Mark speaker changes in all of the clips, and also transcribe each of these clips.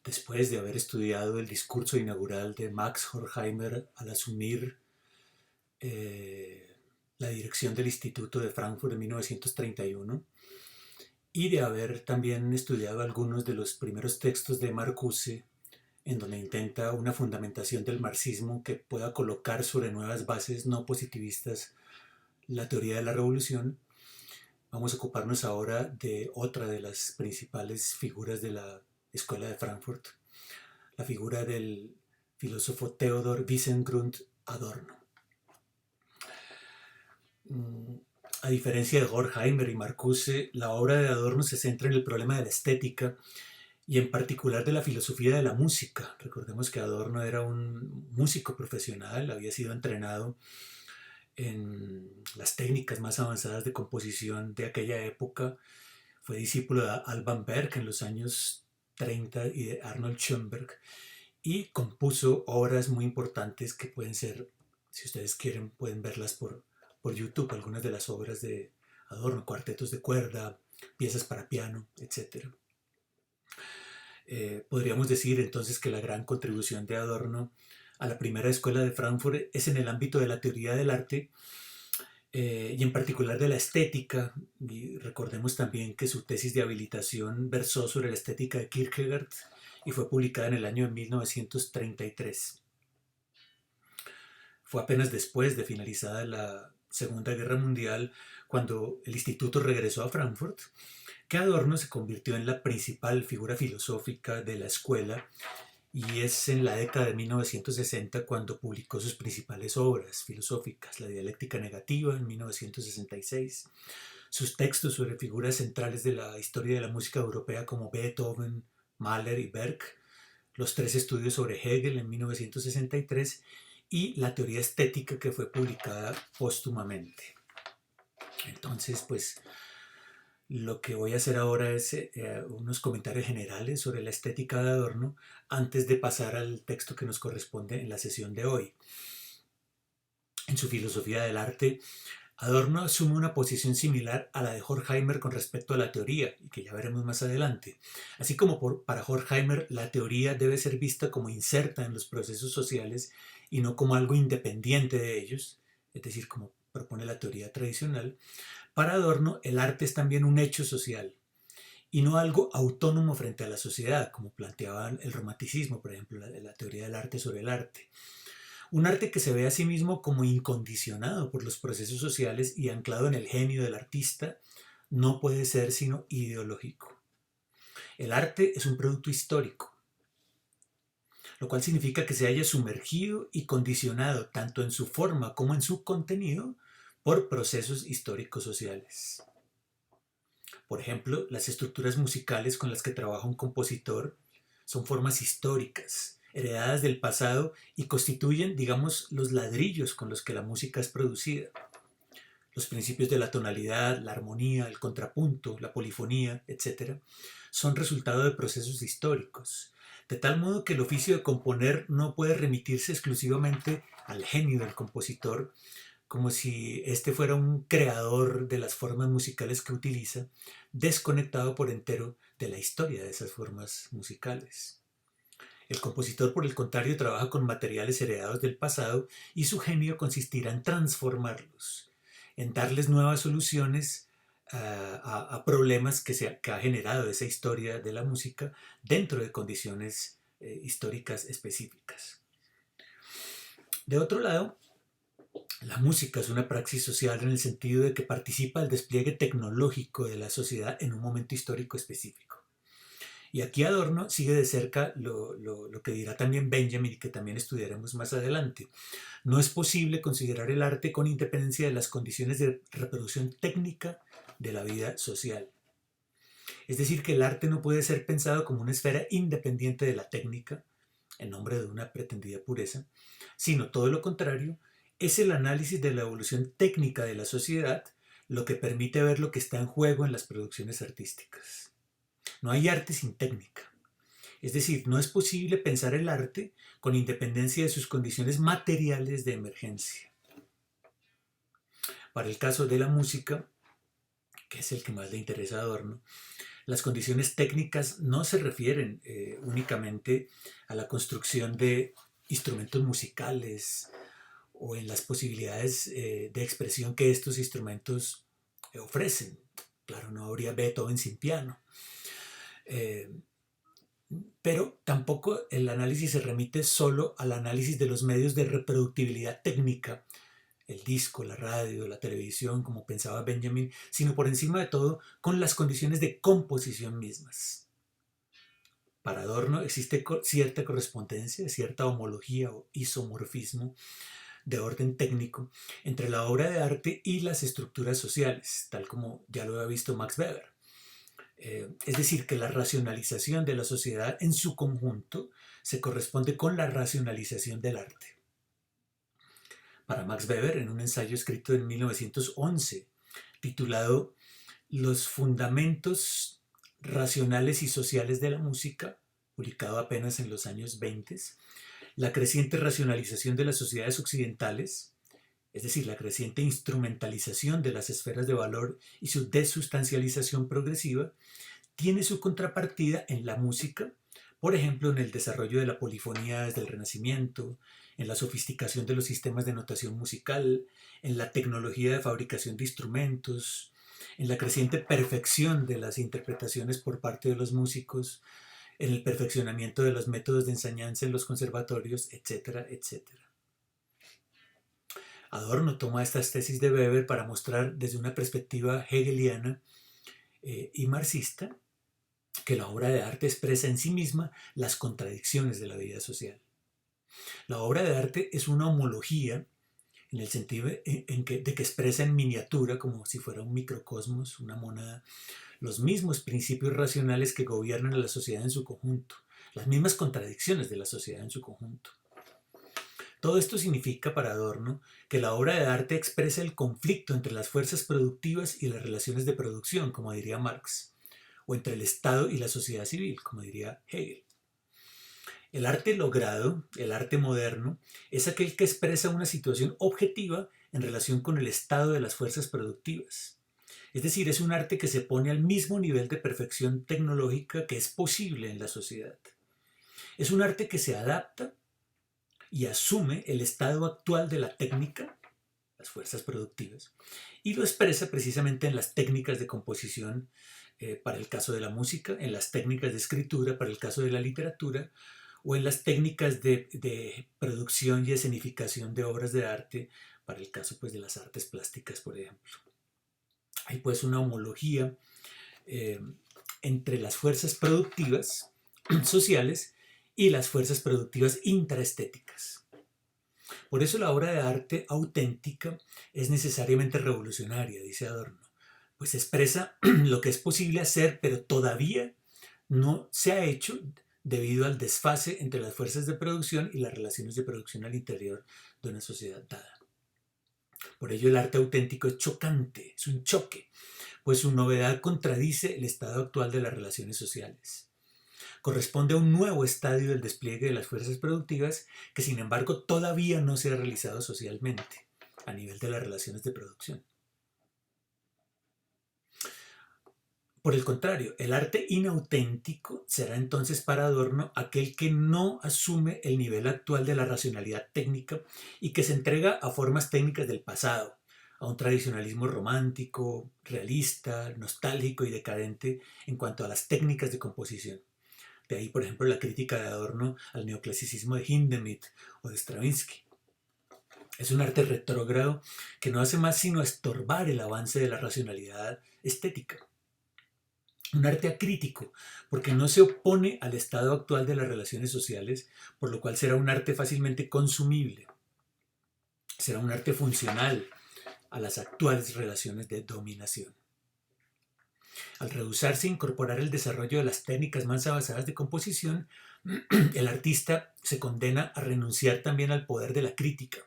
Speaker 1: después de haber estudiado el discurso inaugural de Max Horkheimer al asumir eh, la dirección del Instituto de Frankfurt en 1931 y de haber también estudiado algunos de los primeros textos de Marcuse, en donde intenta una fundamentación del marxismo que pueda colocar sobre nuevas bases no positivistas la teoría de la revolución. Vamos a ocuparnos ahora de otra de las principales figuras de la Escuela de Frankfurt, la figura del filósofo Theodor Wiesengrund Adorno. A diferencia de Horkheimer y Marcuse, la obra de Adorno se centra en el problema de la estética y en particular de la filosofía de la música. Recordemos que Adorno era un músico profesional, había sido entrenado en las técnicas más avanzadas de composición de aquella época. Fue discípulo de Alban Berg en los años 30 y de Arnold Schoenberg, y compuso obras muy importantes que pueden ser, si ustedes quieren, pueden verlas por YouTube, algunas de las obras de Adorno, cuartetos de cuerda, piezas para piano, etc. Podríamos decir entonces que la gran contribución de Adorno a la primera escuela de Frankfurt es en el ámbito de la teoría del arte, y en particular de la estética. Y recordemos también que su tesis de habilitación versó sobre la estética de Kierkegaard y fue publicada en el año de 1933. Fue apenas después de finalizada la Segunda Guerra Mundial, cuando el instituto regresó a Frankfurt, que Adorno se convirtió en la principal figura filosófica de la escuela, y es en la década de 1960 cuando publicó sus principales obras filosóficas: La dialéctica negativa en 1966, sus textos sobre figuras centrales de la historia de la música europea como Beethoven, Mahler y Berg, los tres estudios sobre Hegel en 1963 y la teoría estética, que fue publicada póstumamente. Entonces, pues lo que voy a hacer ahora es unos comentarios generales sobre la estética de Adorno antes de pasar al texto que nos corresponde en la sesión de hoy. En su filosofía del arte, Adorno asume una posición similar a la de Horkheimer con respecto a la teoría, y que ya veremos más adelante. Así como para Horkheimer la teoría debe ser vista como inserta en los procesos sociales y no como algo independiente de ellos, es decir, como propone la teoría tradicional, para Adorno el arte es también un hecho social y no algo autónomo frente a la sociedad, como planteaba el romanticismo, por ejemplo, la teoría del arte sobre el arte. Un arte que se ve a sí mismo como incondicionado por los procesos sociales y anclado en el genio del artista no puede ser sino ideológico. El arte es un producto histórico, lo cual significa que se haya sumergido y condicionado tanto en su forma como en su contenido por procesos históricos sociales. Por ejemplo, las estructuras musicales con las que trabaja un compositor son formas históricas, heredadas del pasado, y constituyen, digamos, los ladrillos con los que la música es producida. Los principios de la tonalidad, la armonía, el contrapunto, la polifonía, etc., son resultado de procesos históricos, de tal modo que el oficio de componer no puede remitirse exclusivamente al genio del compositor, como si éste fuera un creador de las formas musicales que utiliza, desconectado por entero de la historia de esas formas musicales. El compositor, por el contrario, trabaja con materiales heredados del pasado, y su genio consistirá en transformarlos, en darles nuevas soluciones a problemas que ha generado esa historia de la música dentro de condiciones históricas específicas. De otro lado, la música es una praxis social en el sentido de que participa del despliegue tecnológico de la sociedad en un momento histórico específico. Y aquí Adorno sigue de cerca lo que dirá también Benjamin, y que también estudiaremos más adelante. No es posible considerar el arte con independencia de las condiciones de reproducción técnica de la vida social. Es decir, que el arte no puede ser pensado como una esfera independiente de la técnica, en nombre de una pretendida pureza, sino todo lo contrario, es el análisis de la evolución técnica de la sociedad lo que permite ver lo que está en juego en las producciones artísticas. No hay arte sin técnica. Es decir, no es posible pensar el arte con independencia de sus condiciones materiales de emergencia. Para el caso de la música, que es el que más le interesa a Adorno, Las condiciones técnicas no se refieren únicamente a la construcción de instrumentos musicales o en las posibilidades de expresión que estos instrumentos ofrecen. Claro, no habría Beethoven sin piano. Eh, pero tampoco el análisis se remite solo al análisis de los medios de reproductibilidad técnica, el disco, la radio, la televisión, como pensaba Benjamin, sino por encima de todo con las condiciones de composición mismas. Para Adorno existe cierta correspondencia, cierta homología o isomorfismo de orden técnico entre la obra de arte y las estructuras sociales, tal como ya lo había visto Max Weber. Es decir, que la racionalización de la sociedad en su conjunto se corresponde con la racionalización del arte. Para Max Weber, en un ensayo escrito en 1911, titulado Los fundamentos racionales y sociales de la música, publicado apenas en los años 20, la creciente racionalización de las sociedades occidentales, es decir, la creciente instrumentalización de las esferas de valor y su desustancialización progresiva, tiene su contrapartida en la música, por ejemplo, en el desarrollo de la polifonía desde el Renacimiento, en la sofisticación de los sistemas de notación musical, en la tecnología de fabricación de instrumentos, en la creciente perfección de las interpretaciones por parte de los músicos, en el perfeccionamiento de los métodos de enseñanza en los conservatorios, etcétera, etcétera. Adorno toma estas tesis de Weber para mostrar desde una perspectiva hegeliana y marxista que la obra de arte expresa en sí misma las contradicciones de la vida social. La obra de arte es una homología en el sentido de que expresa en miniatura, como si fuera un microcosmos, una monada, los mismos principios racionales que gobiernan a la sociedad en su conjunto, las mismas contradicciones de la sociedad en su conjunto. Todo esto significa para Adorno que la obra de arte expresa el conflicto entre las fuerzas productivas y las relaciones de producción, como diría Marx, o entre el Estado y la sociedad civil, como diría Hegel. El arte logrado, el arte moderno, es aquel que expresa una situación objetiva en relación con el estado de las fuerzas productivas. Es decir, es un arte que se pone al mismo nivel de perfección tecnológica que es posible en la sociedad. Es un arte que se adapta y asume el estado actual de la técnica, las fuerzas productivas, y lo expresa precisamente en las técnicas de composición para el caso de la música, en las técnicas de escritura para el caso de la literatura, o en las técnicas de producción y escenificación de obras de arte para el caso pues, de las artes plásticas, por ejemplo. Hay pues una homología entre las fuerzas productivas sociales y las fuerzas productivas intraestéticas. Por eso la obra de arte auténtica es necesariamente revolucionaria, dice Adorno, pues expresa lo que es posible hacer, pero todavía no se ha hecho debido al desfase entre las fuerzas de producción y las relaciones de producción al interior de una sociedad dada. Por ello el arte auténtico es chocante, es un choque, pues su novedad contradice el estado actual de las relaciones sociales. Corresponde a un nuevo estadio del despliegue de las fuerzas productivas que sin embargo todavía no se ha realizado socialmente a nivel de las relaciones de producción. Por el contrario, el arte inauténtico será entonces para Adorno aquel que no asume el nivel actual de la racionalidad técnica y que se entrega a formas técnicas del pasado, a un tradicionalismo romántico, realista, nostálgico y decadente en cuanto a las técnicas de composición. De ahí, por ejemplo, la crítica de Adorno al neoclasicismo de Hindemith o de Stravinsky. Es un arte retrógrado que no hace más sino estorbar el avance de la racionalidad estética. Un arte acrítico, porque no se opone al estado actual de las relaciones sociales, por lo cual será un arte fácilmente consumible. Será un arte funcional a las actuales relaciones de dominación. Al rehusarse a incorporar el desarrollo de las técnicas más avanzadas de composición, el artista se condena a renunciar también al poder de la crítica,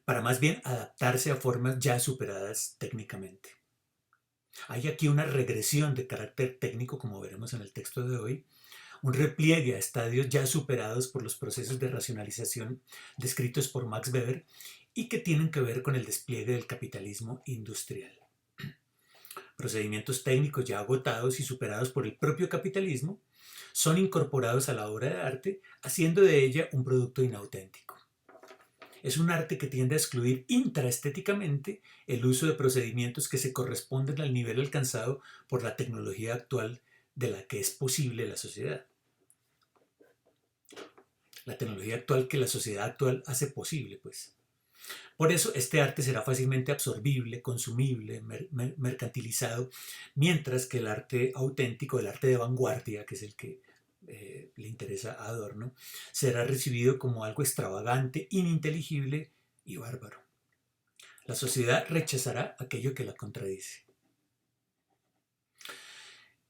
Speaker 1: para más bien adaptarse a formas ya superadas técnicamente. Hay aquí una regresión de carácter técnico, como veremos en el texto de hoy, un repliegue a estadios ya superados por los procesos de racionalización descritos por Max Weber y que tienen que ver con el despliegue del capitalismo industrial. procedimientos técnicos ya agotados y superados por el propio capitalismo, son incorporados a la obra de arte, haciendo de ella un producto inauténtico. Es un arte que tiende a excluir intraestéticamente el uso de procedimientos que se corresponden al nivel alcanzado por la tecnología actual de la que es posible la sociedad. La tecnología actual que la sociedad actual hace posible, pues. Por eso este arte será fácilmente absorbible, consumible, mercantilizado, mientras que el arte auténtico, el arte de vanguardia, que es el que le interesa a Adorno, será recibido como algo extravagante, ininteligible y bárbaro. La sociedad rechazará aquello que la contradice.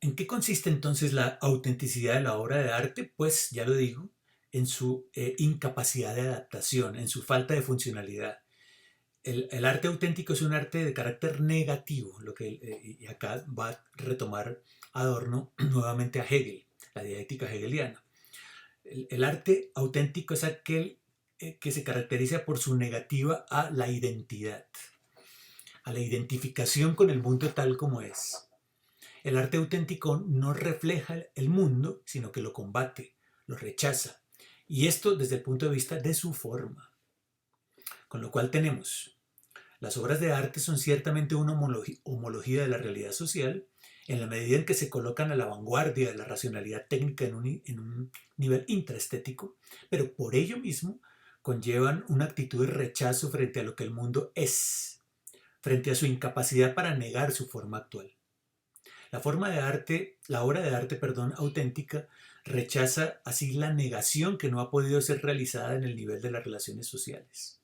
Speaker 1: ¿En qué consiste entonces la autenticidad de la obra de arte? Pues ya lo digo, en su incapacidad de adaptación, en su falta de funcionalidad. El arte auténtico es un arte de carácter negativo, y acá va a retomar Adorno nuevamente a Hegel, la dialéctica hegeliana. El arte auténtico es aquel que se caracteriza por su negativa a la identidad, a la identificación con el mundo tal como es. El arte auténtico no refleja el mundo, sino que lo combate, lo rechaza. Y esto desde el punto de vista de su forma. Con lo cual tenemos, las obras de arte son ciertamente una homología de la realidad social, en la medida en que se colocan a la vanguardia de la racionalidad técnica en un nivel intraestético, pero por ello mismo conllevan una actitud de rechazo frente a lo que el mundo es, frente a su incapacidad para negar su forma actual. La obra de arte, auténtica, rechaza así la negación que no ha podido ser realizada en el nivel de las relaciones sociales.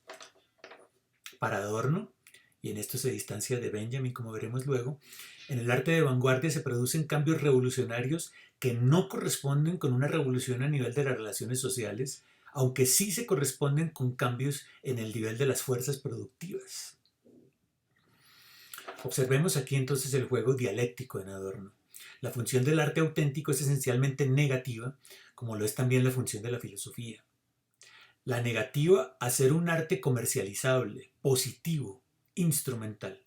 Speaker 1: Para Adorno, y en esto se distancia de Benjamin, como veremos luego, en el arte de vanguardia se producen cambios revolucionarios que no corresponden con una revolución a nivel de las relaciones sociales, aunque sí se corresponden con cambios en el nivel de las fuerzas productivas. Observemos aquí entonces el juego dialéctico en Adorno. La función del arte auténtico es esencialmente negativa, como lo es también la función de la filosofía. La negativa a ser un arte comercializable, positivo, instrumental.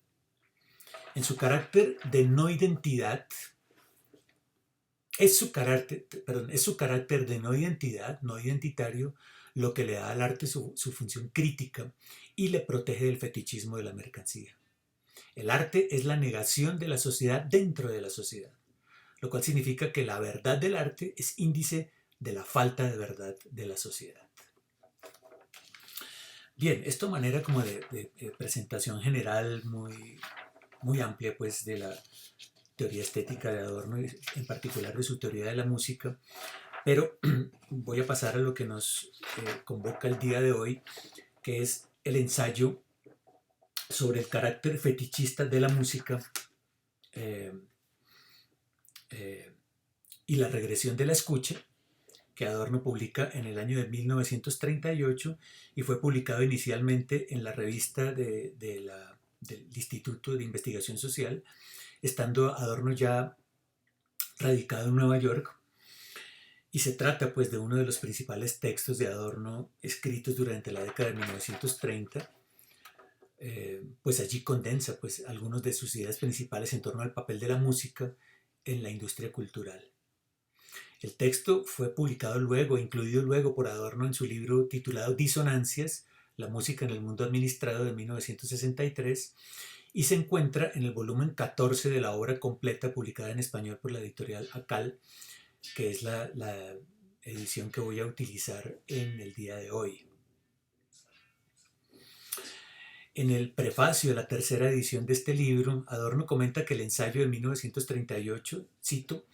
Speaker 1: En su carácter de no identidad, es su carácter de no identidad, no identitario, lo que le da al arte su función crítica y le protege del fetichismo de la mercancía. El arte es la negación de la sociedad dentro de la sociedad, lo cual significa que la verdad del arte es índice de la falta de verdad de la sociedad. Bien, esto manera como de presentación general muy amplia pues de la teoría estética de Adorno, en particular de su teoría de la música, pero voy a pasar a lo que nos convoca el día de hoy, que es el ensayo sobre el carácter fetichista de la música y la regresión de la escucha, que Adorno publica en el año de 1938 y fue publicado inicialmente en la revista del Instituto de Investigación Social, estando Adorno ya radicado en Nueva York. Y se trata pues de uno de los principales textos de Adorno escritos durante la década de 1930. Pues allí condensa pues algunas de sus ideas principales en torno al papel de la música en la industria cultural. El texto fue publicado luego, incluido luego por Adorno en su libro titulado Disonancias, la música en el mundo administrado de 1963, y se encuentra en el volumen 14 de la obra completa publicada en español por la editorial Akal, que es la edición que voy a utilizar en el día de hoy. En el prefacio de la tercera edición de este libro, Adorno comenta que el ensayo de 1938, cito,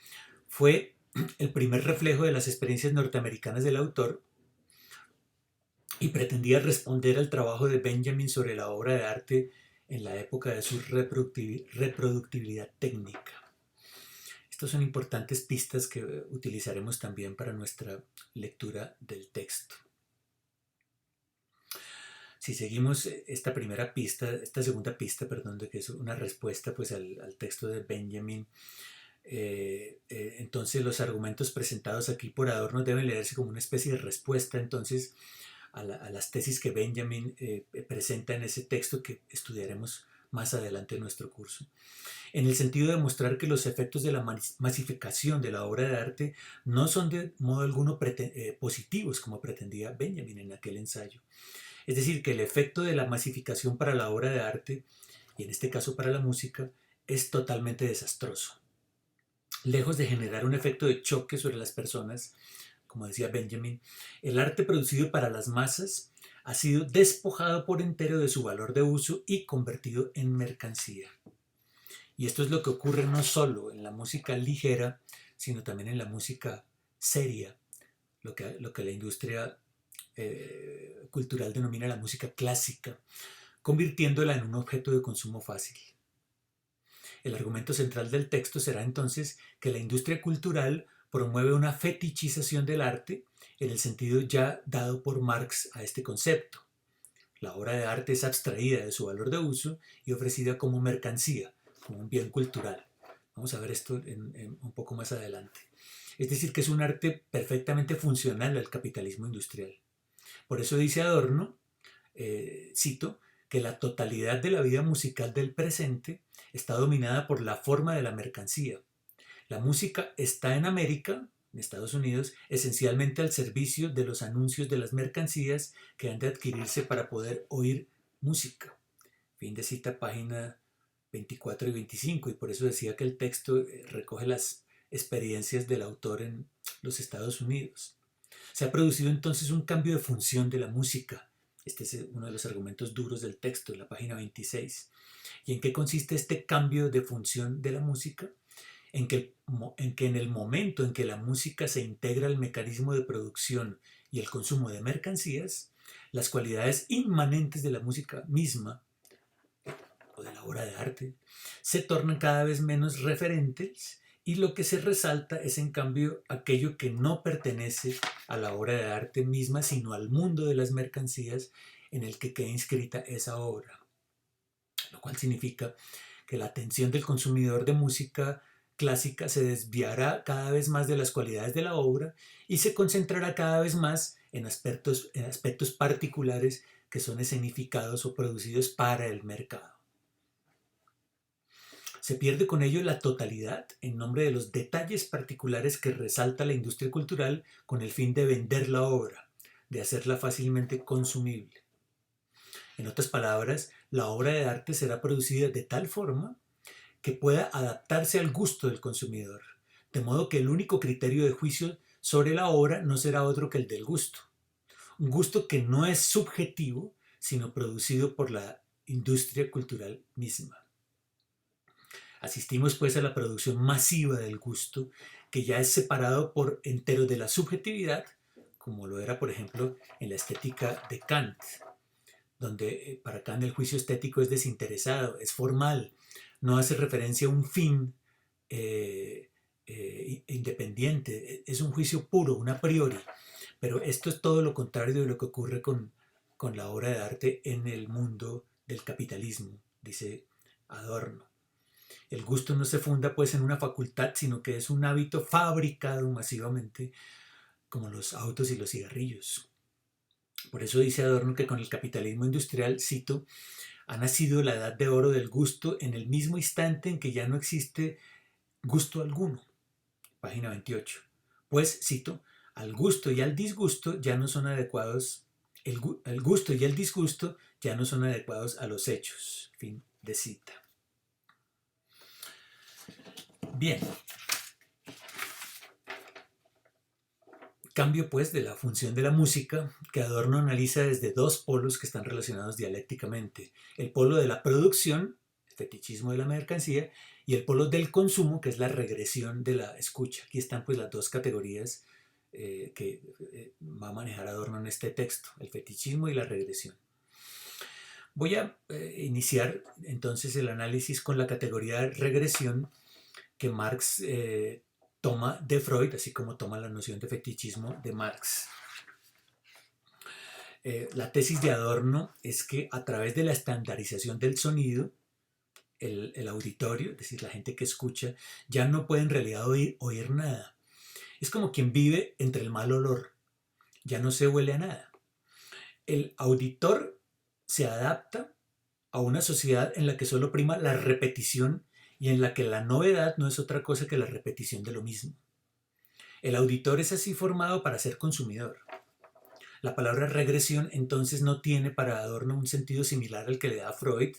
Speaker 1: fue el primer reflejo de las experiencias norteamericanas del autor y pretendía responder al trabajo de Benjamin sobre la obra de arte en la época de su reproductibilidad técnica. Estas son importantes pistas que utilizaremos también para nuestra lectura del texto. Si seguimos esta segunda pista, de que es una respuesta pues, al texto de Benjamin, entonces los argumentos presentados aquí por Adorno deben leerse como una especie de respuesta entonces a las tesis que Benjamin presenta en ese texto que estudiaremos más adelante en nuestro curso, en el sentido de mostrar que los efectos de la masificación de la obra de arte no son de modo alguno positivos como pretendía Benjamin en aquel ensayo. Es decir, que el efecto de la masificación para la obra de arte, y en este caso para la música, es totalmente desastroso. Lejos de generar un efecto de choque sobre las personas, como decía Benjamin, el arte producido para las masas ha sido despojado por entero de su valor de uso y convertido en mercancía. Y esto es lo que ocurre no solo en la música ligera, sino también en la música seria, lo que la industria cultural denomina la música clásica, convirtiéndola en un objeto de consumo fácil. El argumento central del texto será entonces que la industria cultural promueve una fetichización del arte en el sentido ya dado por Marx a este concepto. La obra de arte es abstraída de su valor de uso y ofrecida como mercancía, como un bien cultural. Vamos a ver esto un poco más adelante. Es decir, que es un arte perfectamente funcional al capitalismo industrial. Por eso dice Adorno, cito, que la totalidad de la vida musical del presente está dominada por la forma de la mercancía. La música está en América, en Estados Unidos, esencialmente al servicio de los anuncios de las mercancías que han de adquirirse para poder oír música. Fin de cita, página 24 y 25, y por eso decía que el texto recoge las experiencias del autor en los Estados Unidos. Se ha producido entonces un cambio de función de la música. Este es uno de los argumentos duros del texto, en la página 26. ¿Y en qué consiste este cambio de función de la música? En que en el momento en que la música se integra al mecanismo de producción y el consumo de mercancías, las cualidades inmanentes de la música misma, o de la obra de arte, se tornan cada vez menos referentes y lo que se resalta es en cambio aquello que no pertenece a la obra de arte misma, sino al mundo de las mercancías en el que queda inscrita esa obra. Lo cual significa que la atención del consumidor de música clásica se desviará cada vez más de las cualidades de la obra y se concentrará cada vez más en aspectos particulares que son escenificados o producidos para el mercado. Se pierde con ello la totalidad en nombre de los detalles particulares que resalta la industria cultural con el fin de vender la obra, de hacerla fácilmente consumible. En otras palabras, la obra de arte será producida de tal forma que pueda adaptarse al gusto del consumidor, de modo que el único criterio de juicio sobre la obra no será otro que el del gusto. Un gusto que no es subjetivo, sino producido por la industria cultural misma. Asistimos pues a la producción masiva del gusto, que ya es separado por entero de la subjetividad, como lo era por ejemplo en la estética de Kant, donde para Kant el juicio estético es desinteresado, es formal, no hace referencia a un fin independiente, es un juicio puro, un a priori. Pero esto es todo lo contrario de lo que ocurre con la obra de arte en el mundo del capitalismo, dice Adorno. El gusto no se funda pues en una facultad, sino que es un hábito fabricado masivamente, como los autos y los cigarrillos. Por eso dice Adorno que con el capitalismo industrial, cito, ha nacido la edad de oro del gusto en el mismo instante en que ya no existe gusto alguno. Página 28. Pues, cito, al gusto y al disgusto ya no son adecuados, el gusto y el disgusto ya no son adecuados a los hechos. Fin de cita. Bien. Cambio pues de la función de la música que Adorno analiza desde dos polos que están relacionados dialécticamente. El polo de la producción, el fetichismo de la mercancía, y el polo del consumo, que es la regresión de la escucha. Aquí están pues las dos categorías que va a manejar Adorno en este texto, el fetichismo y la regresión. Voy a iniciar entonces el análisis con la categoría de regresión que Marx toma de Freud, así como toma la noción de fetichismo de Marx. La tesis de Adorno es que a través de la estandarización del sonido, el auditorio, es decir, la gente que escucha, ya no puede en realidad oír nada. Es como quien vive entre el mal olor, ya no se huele a nada. El auditor se adapta a una sociedad en la que solo prima la repetición y en la que la novedad no es otra cosa que la repetición de lo mismo. El auditor es así formado para ser consumidor. La palabra regresión entonces no tiene para Adorno un sentido similar al que le da Freud,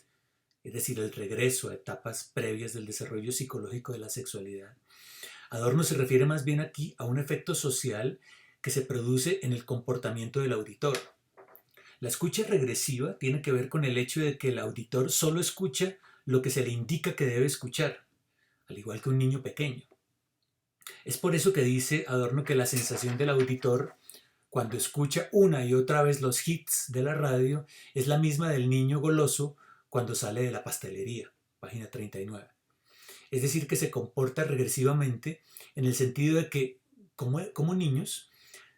Speaker 1: es decir, el regreso a etapas previas del desarrollo psicológico de la sexualidad. Adorno se refiere más bien aquí a un efecto social que se produce en el comportamiento del auditor. La escucha regresiva tiene que ver con el hecho de que el auditor solo escucha lo que se le indica que debe escuchar, al igual que un niño pequeño. Es por eso que dice Adorno que la sensación del auditor cuando escucha una y otra vez los hits de la radio es la misma del niño goloso cuando sale de la pastelería, página 39. Es decir, que se comporta regresivamente en el sentido de que, como niños,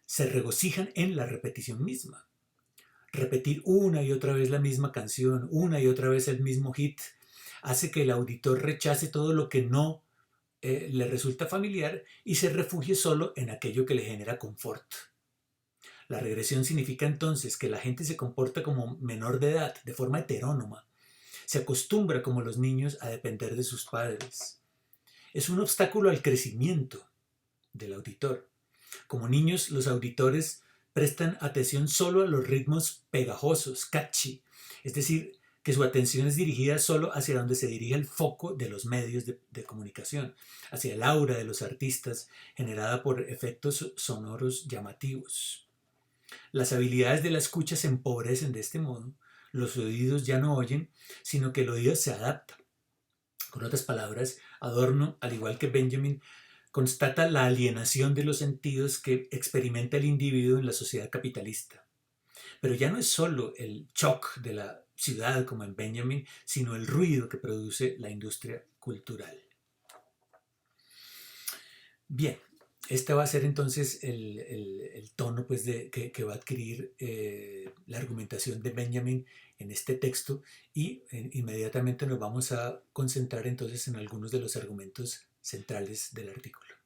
Speaker 1: se regocijan en la repetición misma. Repetir una y otra vez la misma canción, una y otra vez el mismo hit, hace que el auditor rechace todo lo que no le resulta familiar y se refugie solo en aquello que le genera confort. La regresión significa entonces que la gente se comporta como menor de edad, de forma heterónoma. Se acostumbra como los niños a depender de sus padres. Es un obstáculo al crecimiento del auditor. Como niños, los auditores prestan atención solo a los ritmos pegajosos, catchy, es decir, que su atención es dirigida solo hacia donde se dirige el foco de los medios de comunicación, hacia el aura de los artistas generada por efectos sonoros llamativos. Las habilidades de la escucha se empobrecen de este modo. Los oídos ya no oyen, sino que el oído se adapta. Con otras palabras, Adorno, al igual que Benjamin, constata la alienación de los sentidos que experimenta el individuo en la sociedad capitalista. Pero ya no es solo el shock de la ciudad como en Benjamin, sino el ruido que produce la industria cultural. Bien, este va a ser entonces el tono pues, que va a adquirir la argumentación de Benjamin en este texto y inmediatamente nos vamos a concentrar entonces en algunos de los argumentos centrales del artículo.